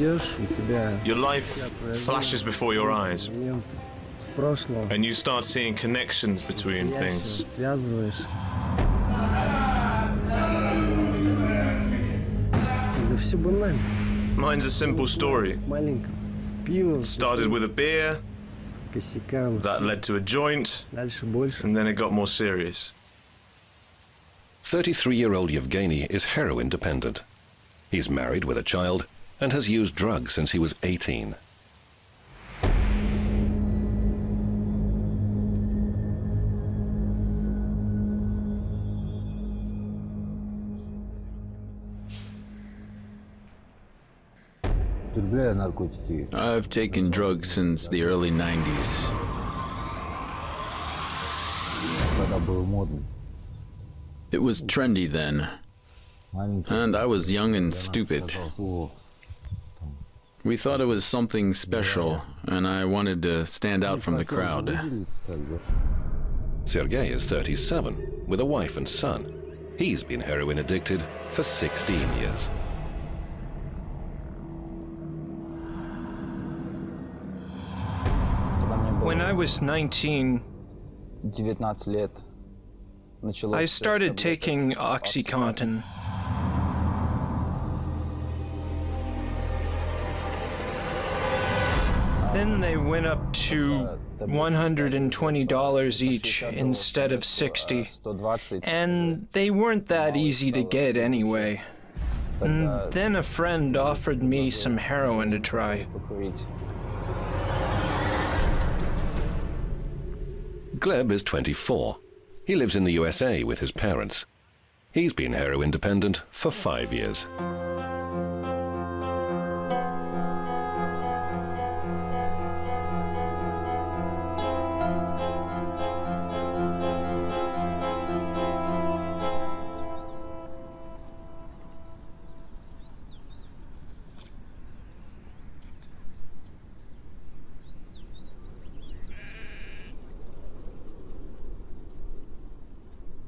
Your life flashes before your eyes, and you start seeing connections between things. Mine's a simple story. It started with a beer, that led to a joint, and then it got more serious. 33-year-old Yevgeny is heroin dependent. He's married with a child and has used drugs since he was 18. I've taken drugs since the early 90s. It was trendy then, and I was young and stupid. We thought it was something special, and I wanted to stand out from the crowd. Sergei is 37, with a wife and son. He's been heroin addicted for 16 years. When I was 19, I started taking OxyContin. Then they went up to $120 each instead of $60, and they weren't that easy to get anyway. And then a friend offered me some heroin to try. Gleb is 24. He lives in the USA with his parents. He's been heroin dependent for 5 years.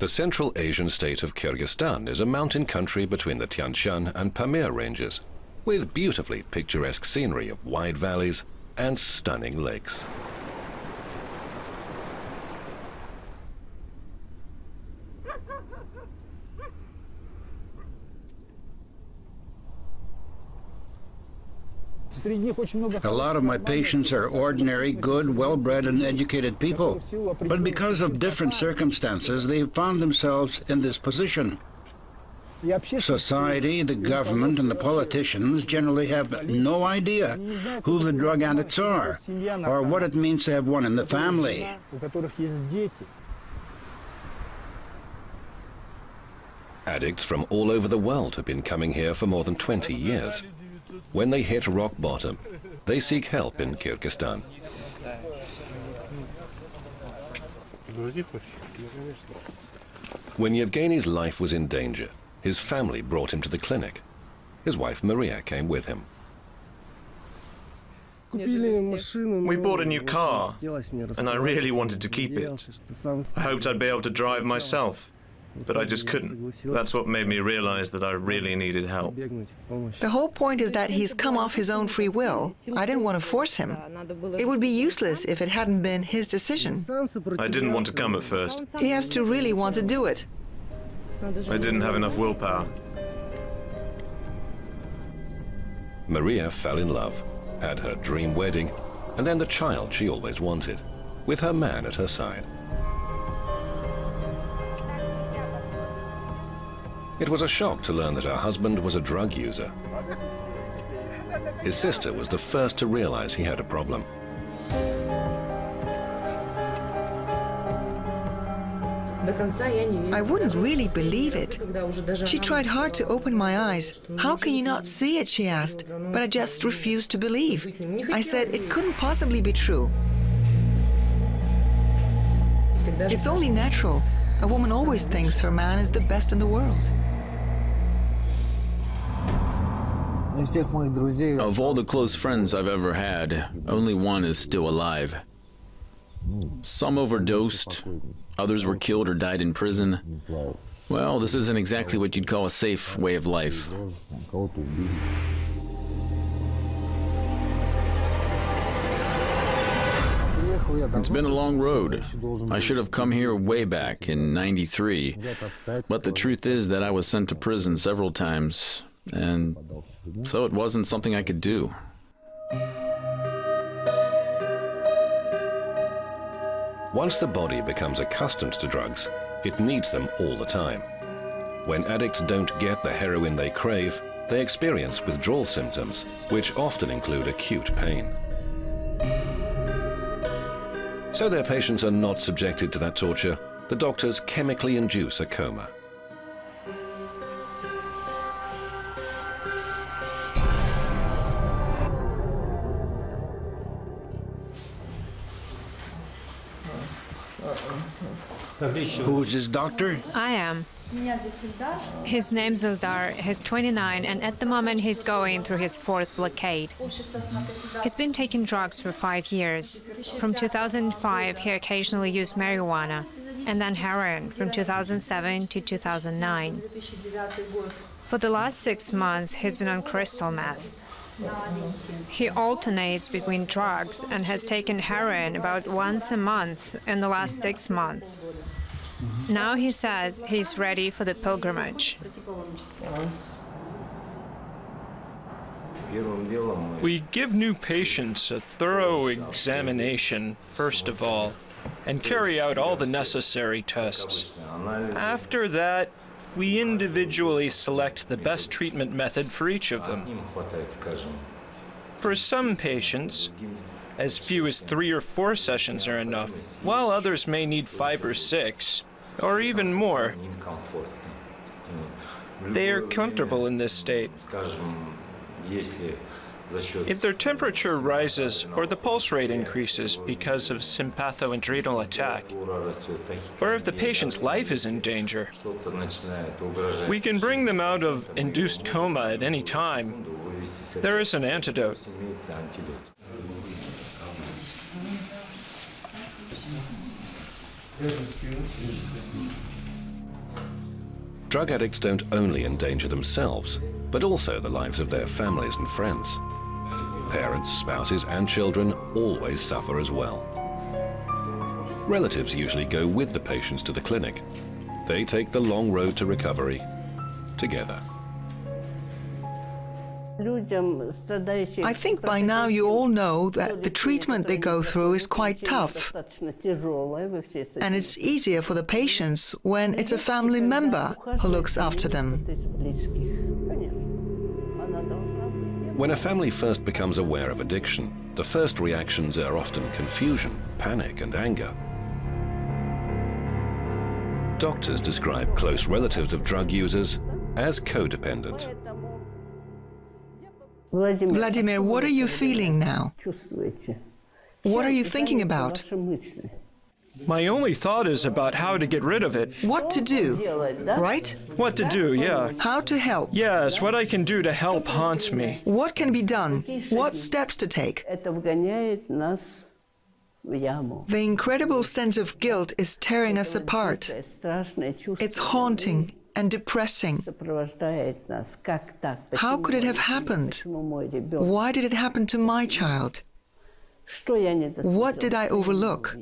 The Central Asian state of Kyrgyzstan is a mountain country between the Tian Shan and Pamir ranges, with beautifully picturesque scenery of wide valleys and stunning lakes. A lot of my patients are ordinary, good, well-bred and educated people. But because of different circumstances, they've found themselves in this position. Society, the government and the politicians generally have no idea who the drug addicts are or what it means to have one in the family. Addicts from all over the world have been coming here for more than 20 years. When they hit rock bottom, they seek help in Kyrgyzstan. When Yevgeny's life was in danger, his family brought him to the clinic. His wife Maria came with him. We bought a new car, and I really wanted to keep it. I hoped I'd be able to drive myself, but I just couldn't. That's what made me realize that I really needed help. The whole point is that he's come off his own free will. I didn't want to force him. It would be useless if it hadn't been his decision. I didn't want to come at first. He has to really want to do it. I didn't have enough willpower. Maria fell in love, had her dream wedding, and then the child she always wanted, with her man at her side. It was a shock to learn that her husband was a drug user. His sister was the first to realize he had a problem. I wouldn't really believe it. She tried hard to open my eyes. How can you not see it, she asked, but I just refused to believe. I said it couldn't possibly be true. It's only natural. A woman always thinks her man is the best in the world. Of all the close friends I've ever had, only one is still alive. Some overdosed, others were killed or died in prison. Well, this isn't exactly what you'd call a safe way of life. It's been a long road. I should have come here way back in '93, but the truth is that I was sent to prison several times, and so it wasn't something I could do. Once the body becomes accustomed to drugs, it needs them all the time. When addicts don't get the heroin they crave, they experience withdrawal symptoms, which often include acute pain. So their patients are not subjected to that torture. The doctors chemically induce a coma. Who is this doctor? I am. His name's Ildar. He's 29, and at the moment he's going through his 4th blockade. He's been taking drugs for 5 years. From 2005, he occasionally used marijuana, and then heroin from 2007 to 2009. For the last 6 months, he's been on crystal meth. He alternates between drugs and has taken heroin about once a month in the last 6 months. Now he says he's ready for the pilgrimage. We give new patients a thorough examination, first of all, and carry out all the necessary tests. After that, we individually select the best treatment method for each of them. For some patients, as few as 3 or 4 sessions are enough, while others may need 5 or 6, or even more. They are comfortable in this state. If their temperature rises or the pulse rate increases because of sympathoadrenal attack, or if the patient's life is in danger, we can bring them out of induced coma at any time. There is an antidote. Drug addicts don't only endanger themselves, but also the lives of their families and friends. Parents, spouses, and children always suffer as well. Relatives usually go with the patients to the clinic. They take the long road to recovery together. I think by now you all know that the treatment they go through is quite tough. And it's easier for the patients when it's a family member who looks after them. When a family first becomes aware of addiction, the first reactions are often confusion, panic, and anger. Doctors describe close relatives of drug users as codependent. Vladimir, what are you feeling now? What are you thinking about? My only thought is about how to get rid of it. What to do, right? What to do, yeah. How to help. Yes, what I can do to help haunts me. What can be done? What steps to take? The incredible sense of guilt is tearing us apart. It's haunting and depressing. How could it have happened? Why did it happen to my child? What did I overlook?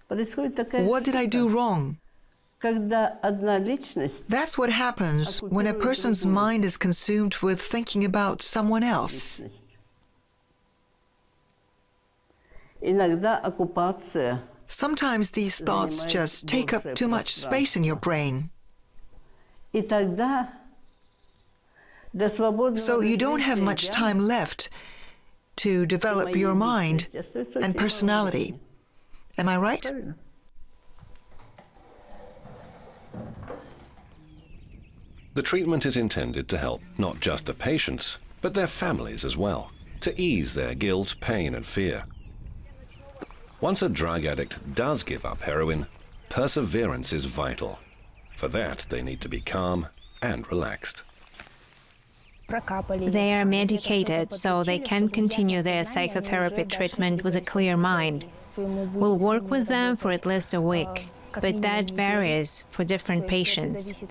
What did I do wrong? That's what happens when a person's mind is consumed with thinking about someone else. Sometimes these thoughts just take up too much space in your brain. So you don't have much time left to develop your mind and personality. Am I right? The treatment is intended to help not just the patients, but their families as well, to ease their guilt, pain, and fear. Once a drug addict does give up heroin, perseverance is vital. For that, they need to be calm and relaxed. They are medicated, so they can continue their psychotherapy treatment with a clear mind. We'll work with them for at least a week. but that varies for different patients.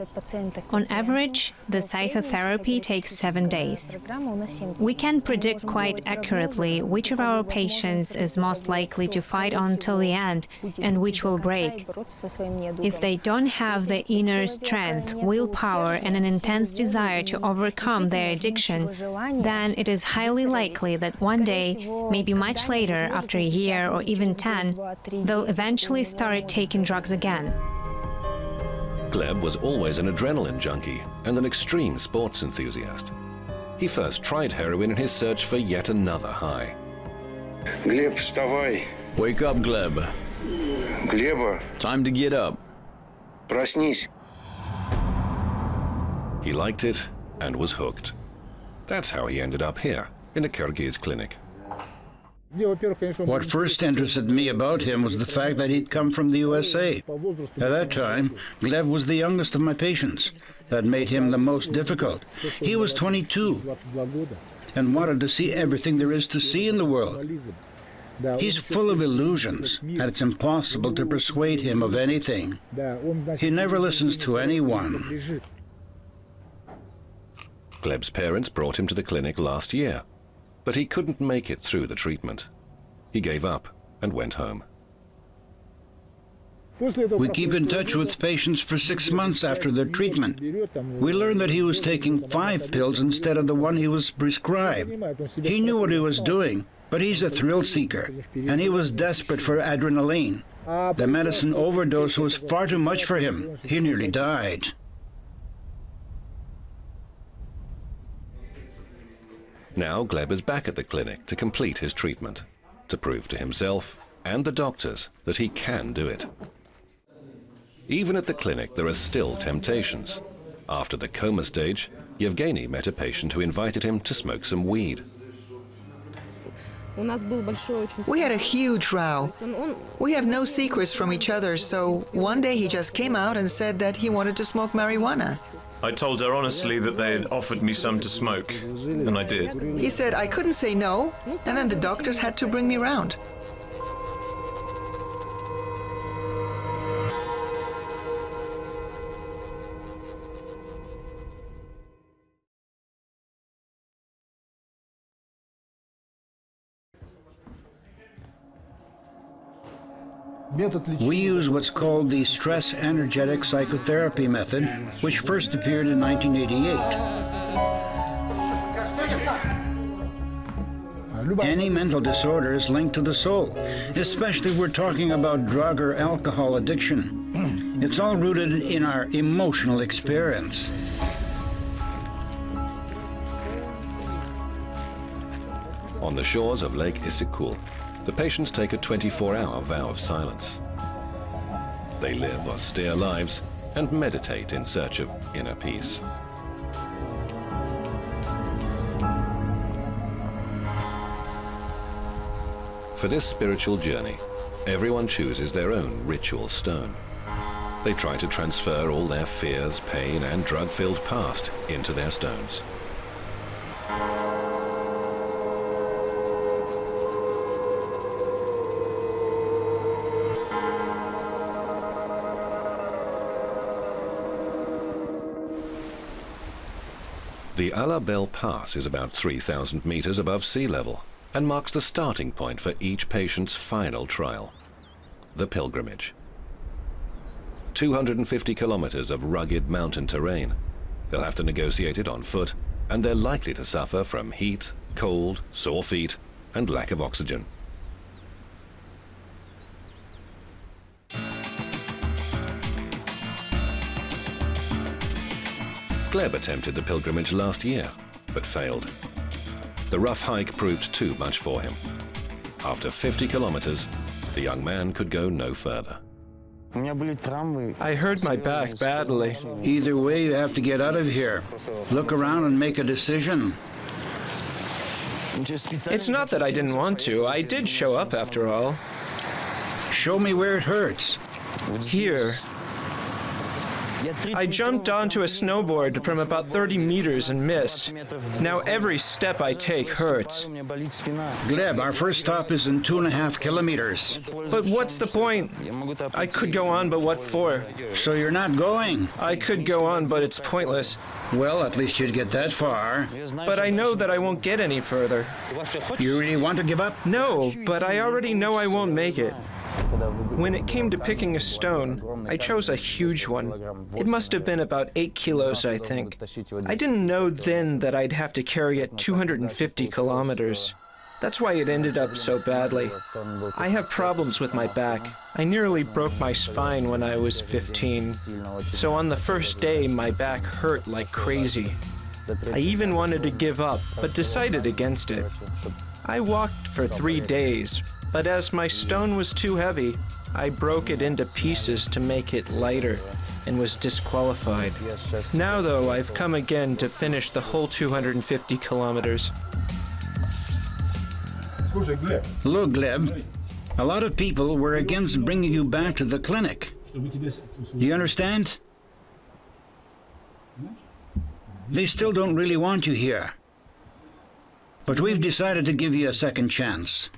On average, the psychotherapy takes 7 days. We can predict quite accurately which of our patients is most likely to fight on till the end and which will break. If they don't have the inner strength, willpower, and an intense desire to overcome their addiction, then it is highly likely that one day, maybe much later, after a year or even 10, they'll eventually start taking drugs again. Gleb was always an adrenaline junkie and an extreme sports enthusiast. He first tried heroin in his search for yet another high. Gleb, вставай. Wake up, Gleb. Gleba. Time to get up. Проснись. He liked it and was hooked. That's how he ended up here, in a Kyrgyz clinic. What first interested me about him was the fact that he'd come from the USA. At that time, Gleb was the youngest of my patients. That made him the most difficult. He was 22 and wanted to see everything there is to see in the world. He's full of illusions, and it's impossible to persuade him of anything. He never listens to anyone. Gleb's parents brought him to the clinic last year, but he couldn't make it through the treatment. He gave up and went home. We keep in touch with patients for 6 months after their treatment. We learned that he was taking 5 pills instead of the one he was prescribed. He knew what he was doing, but he's a thrill seeker, and he was desperate for adrenaline. The medicine overdose was far too much for him. He nearly died. Now Gleb is back at the clinic to complete his treatment, to prove to himself and the doctors that he can do it. Even at the clinic, there are still temptations. After the coma stage, Yevgeny met a patient who invited him to smoke some weed. We had a huge row. We have no secrets from each other, so one day he just came out and said that he wanted to smoke marijuana. I told her honestly that they had offered me some to smoke, and I did. He said I couldn't say no, and then the doctors had to bring me round. We use what's called the stress-energetic psychotherapy method, which first appeared in 1988. Any mental disorder is linked to the soul, especially if we're talking about drug or alcohol addiction. It's all rooted in our emotional experience. On the shores of Lake Issyk-Kul, the patients take a 24-hour vow of silence. They live austere lives and meditate in search of inner peace. For this spiritual journey, everyone chooses their own ritual stone. They try to transfer all their fears, pain, and drug-filled past into their stones. The Alabel Pass is about 3,000 meters above sea level and marks the starting point for each patient's final trial, the pilgrimage. 250 kilometers of rugged mountain terrain. They'll have to negotiate it on foot, and they're likely to suffer from heat, cold, sore feet, and lack of oxygen. Gleb attempted the pilgrimage last year, but failed. The rough hike proved too much for him. After 50 kilometers, the young man could go no further. I hurt my back badly. Either way, you have to get out of here. Look around and make a decision. It's not that I didn't want to. I did show up after all. Show me where it hurts. Here. I jumped onto a snowboard from about 30 meters and missed. Now every step I take hurts. Gleb, our first stop is in 2.5 kilometers. But what's the point? I could go on, but what for? So you're not going? I could go on, but it's pointless. Well, at least you'd get that far. But I know that I won't get any further. You really want to give up? No, but I already know I won't make it. When it came to picking a stone, I chose a huge one. It must have been about 8 kilos, I think. I didn't know then that I'd have to carry it 250 kilometers. That's why it ended up so badly. I have problems with my back. I nearly broke my spine when I was 15. So on the first day, my back hurt like crazy. I even wanted to give up, but decided against it. I walked for 3 days. But as my stone was too heavy, I broke it into pieces to make it lighter and was disqualified. Now, though, I've come again to finish the whole 250 kilometers. Look, Gleb, a lot of people were against bringing you back to the clinic. Do you understand? They still don't really want you here. But we've decided to give you a second chance.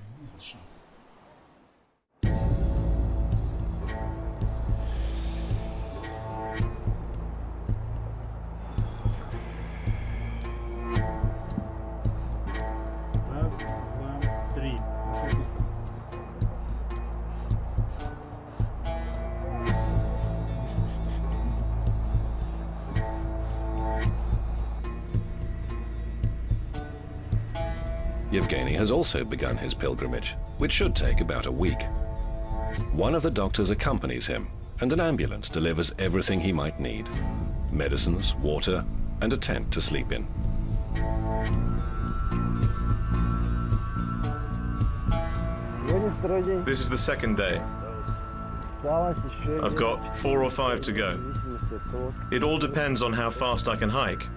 Yevgeny has also begun his pilgrimage, which should take about a week. One of the doctors accompanies him, and an ambulance delivers everything he might need: medicines, water, and a tent to sleep in. This is the second day. I've got 4 or 5 to go. It all depends on how fast I can hike.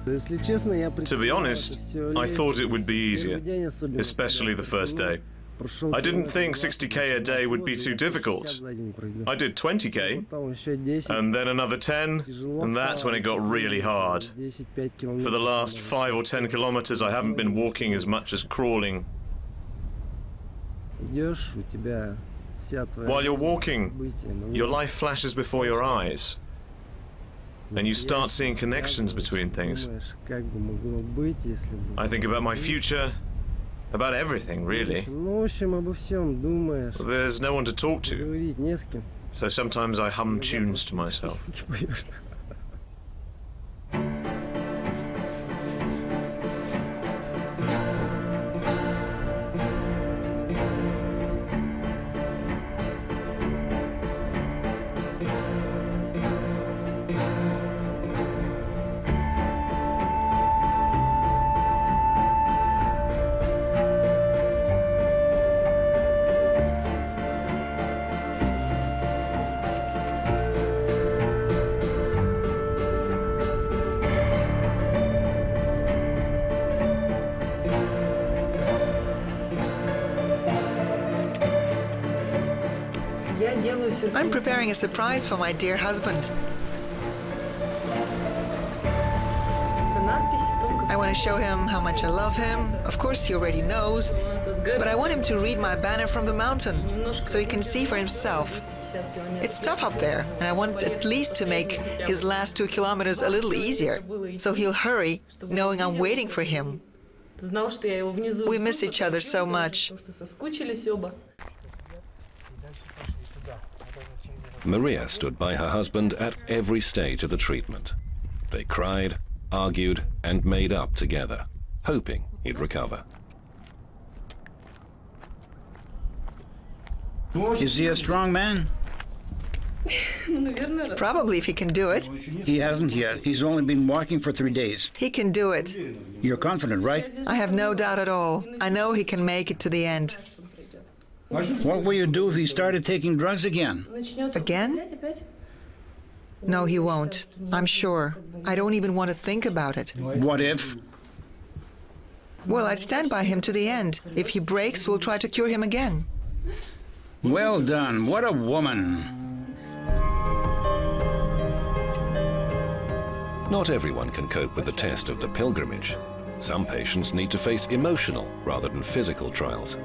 To be honest, I thought it would be easier, especially the first day. I didn't think 60k a day would be too difficult. I did 20k, and then another 10, and that's when it got really hard. For the last 5 or 10 kilometers, I haven't been walking as much as crawling. While you're walking, your life flashes before your eyes. And you start seeing connections between things. I think about my future, about everything, really. There's no one to talk to, so sometimes I hum tunes to myself. I'm preparing a surprise for my dear husband. I want to show him how much I love him. Of course, he already knows, but I want him to read my banner from the mountain so he can see for himself. It's tough up there, and I want at least to make his last 2 kilometers a little easier, so he'll hurry, knowing I'm waiting for him. We miss each other so much. Maria stood by her husband at every stage of the treatment. They cried, argued, and made up together, hoping he'd recover. Is he a strong man? Probably, if he can do it. He hasn't yet. He's only been walking for 3 days. He can do it. You're confident, right? I have no doubt at all. I know he can make it to the end. What will you do if he started taking drugs again? Again? No, he won't. I'm sure. I don't even want to think about it. What if? Well, I'd stand by him to the end. If he breaks, we'll try to cure him again. Well done. What a woman. Not everyone can cope with the test of the pilgrimage. Some patients need to face emotional rather than physical trials.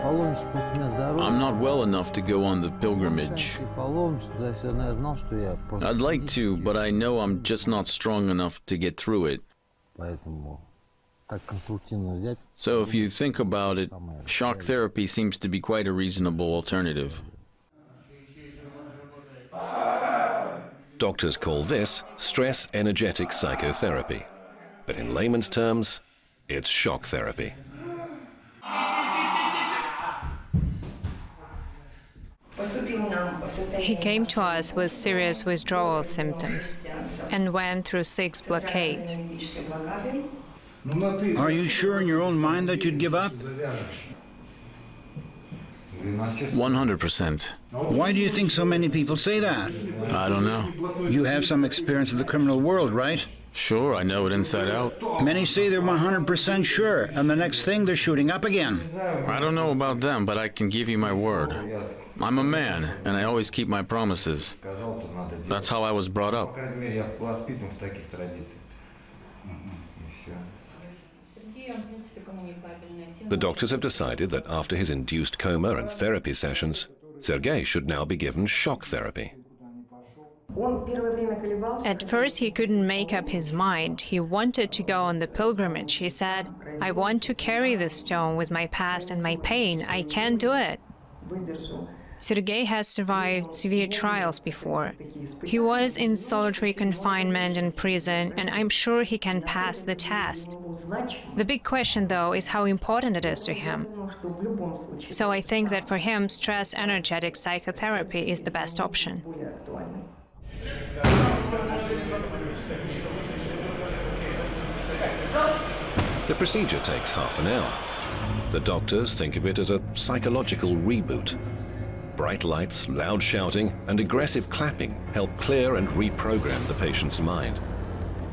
I'm not well enough to go on the pilgrimage. I'd like to, but I know I'm just not strong enough to get through it. So if you think about it, shock therapy seems to be quite a reasonable alternative. Doctors call this stress-energetic psychotherapy. But in layman's terms, it's shock therapy. He came to us with serious withdrawal symptoms and went through 6 blockades. Are you sure in your own mind that you'd give up? 100%. Why do you think so many people say that? I don't know. You have some experience of the criminal world, right? Sure, I know it inside out. Many say they're 100% sure, and the next thing they're shooting up again. I don't know about them, but I can give you my word. I'm a man, and I always keep my promises. That's how I was brought up. The doctors have decided that after his induced coma and therapy sessions, Sergei should now be given shock therapy. At first, he couldn't make up his mind. He wanted to go on the pilgrimage. He said, "I want to carry this stone with my past and my pain. I can do it." Sergei has survived severe trials before. He was in solitary confinement in prison, and I'm sure he can pass the test. The big question, though, is how important it is to him. So I think that for him, stress-energetic psychotherapy is the best option. The procedure takes half an hour. The doctors think of it as a psychological reboot. Bright lights, loud shouting, and aggressive clapping help clear and reprogram the patient's mind.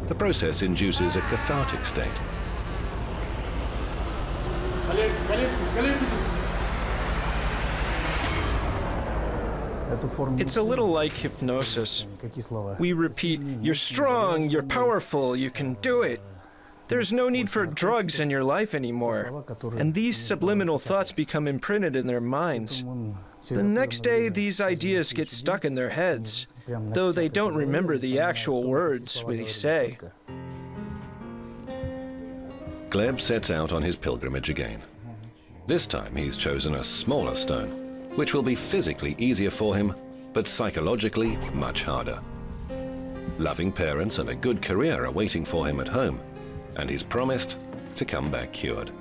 The process induces a cathartic state. It's a little like hypnosis. We repeat, "You're strong, you're powerful, you can do it." There's no need for drugs in your life anymore. And these subliminal thoughts become imprinted in their minds. The next day, these ideas get stuck in their heads, though they don't remember the actual words we say. Gleb sets out on his pilgrimage again. This time he's chosen a smaller stone, which will be physically easier for him, but psychologically much harder. Loving parents and a good career are waiting for him at home, and he's promised to come back cured.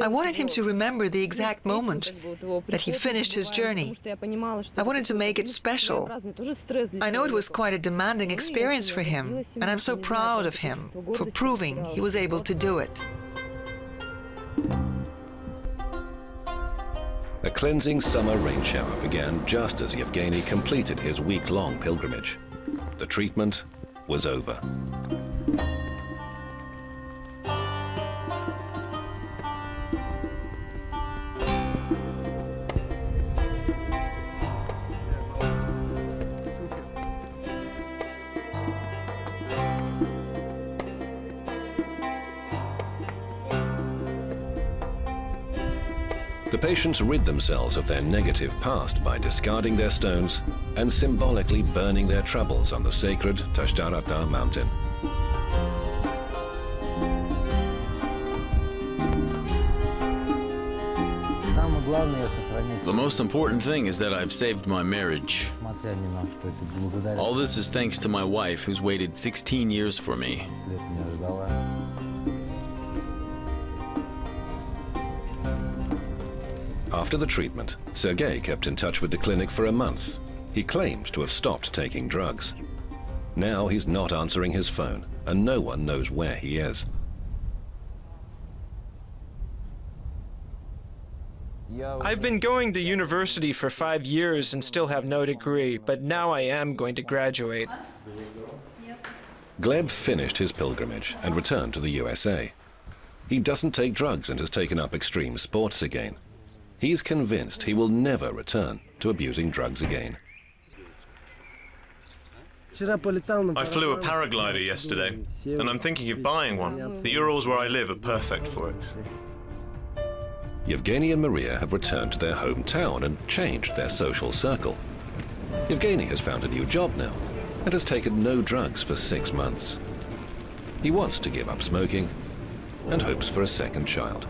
I wanted him to remember the exact moment that he finished his journey. I wanted to make it special. I know it was quite a demanding experience for him, and I'm so proud of him for proving he was able to do it. A cleansing summer rain shower began just as Yevgeny completed his week-long pilgrimage. The treatment was over. The patients rid themselves of their negative past by discarding their stones and symbolically burning their troubles on the sacred Tashtarata mountain. The most important thing is that I've saved my marriage. All this is thanks to my wife, who's waited 16 years for me. After the treatment, Sergei kept in touch with the clinic for a month. He claimed to have stopped taking drugs. Now he's not answering his phone, and no one knows where he is. I've been going to university for 5 years and still have no degree, but now I am going to graduate. Gleb finished his pilgrimage and returned to the USA. He doesn't take drugs and has taken up extreme sports again. He's convinced he will never return to abusing drugs again. I flew a paraglider yesterday, and I'm thinking of buying one. The Urals where I live are perfect for it. Yevgeny and Maria have returned to their hometown and changed their social circle. Yevgeny has found a new job now and has taken no drugs for 6 months. He wants to give up smoking and hopes for a second child.